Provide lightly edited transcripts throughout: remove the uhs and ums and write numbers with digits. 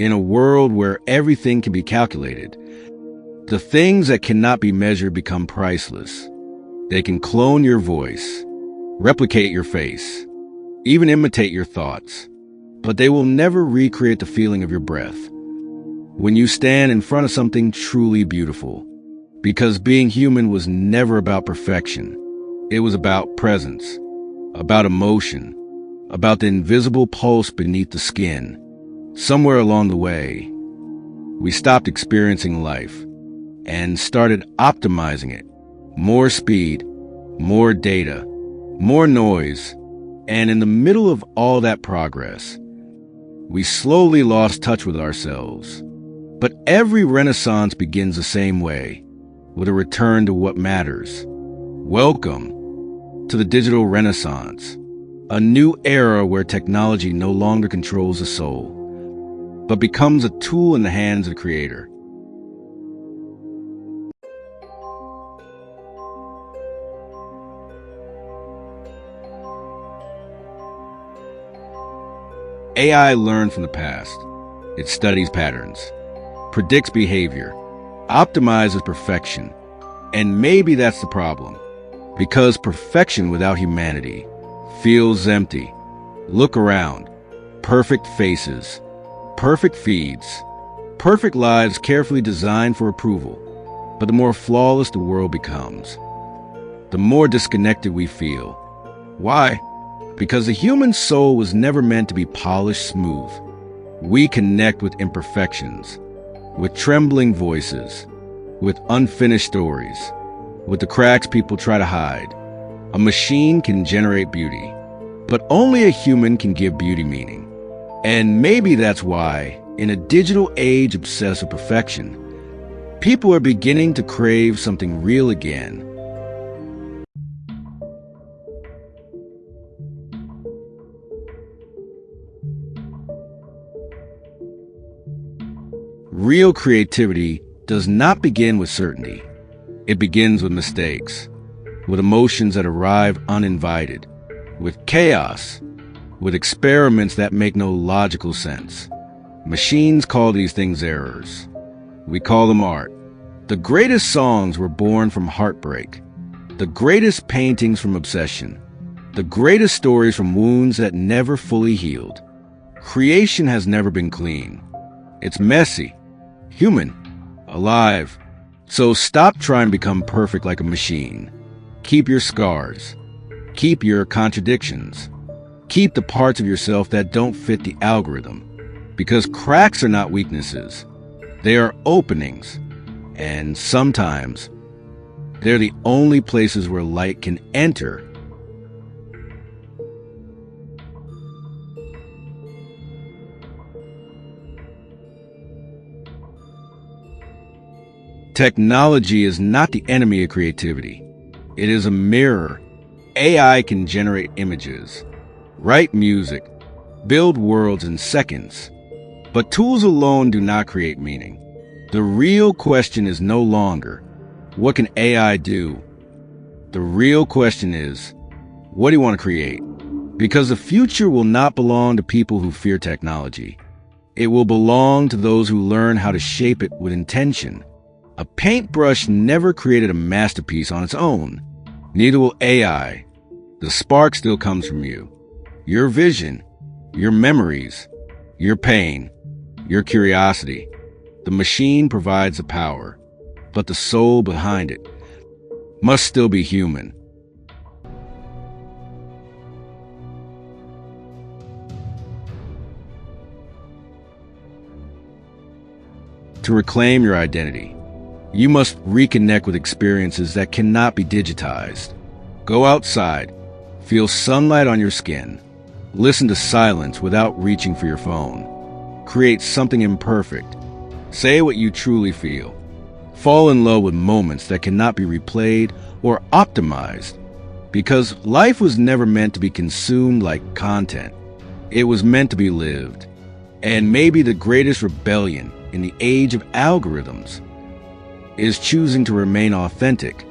In a world where everything can be calculated, the things that cannot be measured become priceless. They can clone your voice, replicate your face, even imitate your thoughts, but they will never recreate the feeling of your breath when you stand in front of something truly beautiful. Because being human was never about perfection. It was about presence, about emotion, about the invisible pulse beneath the skin. Somewhere along the way, we stopped experiencing life and started optimizing it. More speed, more data, more noise, and in the middle of all that progress, we slowly lost touch with ourselves. But every renaissance begins the same way, with a return to what matters. Welcome to the digital renaissance, a new era where technology no longer controls the soul, but becomes a tool in the hands of the creator. AI learns from the past. It studies patterns, predicts behavior, optimizes perfection. And maybe that's the problem, because perfection without humanity feels empty. Look around. Perfect faces, perfect feeds, perfect lives carefully designed for approval. But the more flawless the world becomes, the more disconnected we feel. Why? Because the human soul was never meant to be polished smooth. We connect with imperfections, with trembling voices, with unfinished stories, with the cracks people try to hide. A machine can generate beauty, but only a human can give beauty meaning. And maybe that's why, in a digital age obsessed with perfection, people are beginning to crave something real again. Real creativity does not begin with certainty. It begins with mistakes, with emotions that arrive uninvited, with chaos, with experiments that make no logical sense. Machines call these things errors. We call them art. The greatest songs were born from heartbreak, the greatest paintings from obsession, the greatest stories from wounds that never fully healed. Creation has never been clean. It's messy, human, alive. So stop trying to become perfect like a machine. Keep your scars. Keep your contradictions. Keep the parts of yourself that don't fit the algorithm. Because cracks are not weaknesses. They are openings. And sometimes, they're the only places where light can enter. Technology is not the enemy of creativity. It is a mirror. AI can generate images, write music, build worlds in seconds. But tools alone do not create meaning. The real question is no longer, what can AI do? The real question is, what do you want to create? Because the future will not belong to people who fear technology. It will belong to those who learn how to shape it with intention. A paintbrush never created a masterpiece on its own. Neither will AI. The spark still comes from you. Your vision, your memories, your pain, your curiosity. The machine provides the power, but the soul behind it must still be human. To reclaim your identity, you must reconnect with experiences that cannot be digitized. Go outside, feel sunlight on your skin, listen to silence without reaching for your phone. Create something imperfect. Say what you truly feel. Fall in love with moments that cannot be replayed or optimized. Because life was never meant to be consumed like content. It was meant to be lived. And maybe the greatest rebellion in the age of algorithms is choosing to remain authentic,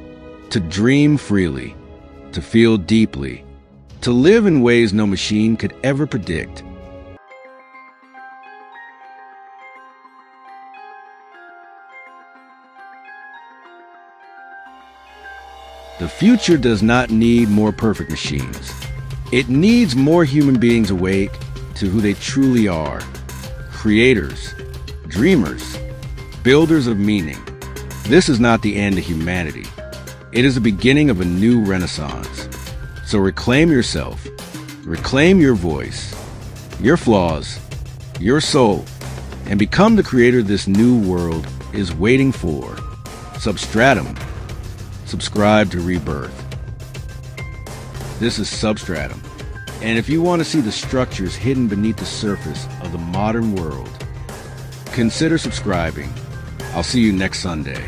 to dream freely, to feel deeply, to live in ways no machine could ever predict. The future does not need more perfect machines. It needs more human beings awake to who they truly are. Creators, dreamers, builders of meaning. This is not the end of humanity. It is the beginning of a new renaissance. So reclaim yourself, reclaim your voice, your flaws, your soul, and become the creator this new world is waiting for. Substratum. Subscribe to Rebirth. This is Substratum. And if you want to see the structures hidden beneath the surface of the modern world, consider subscribing. I'll see you next Sunday.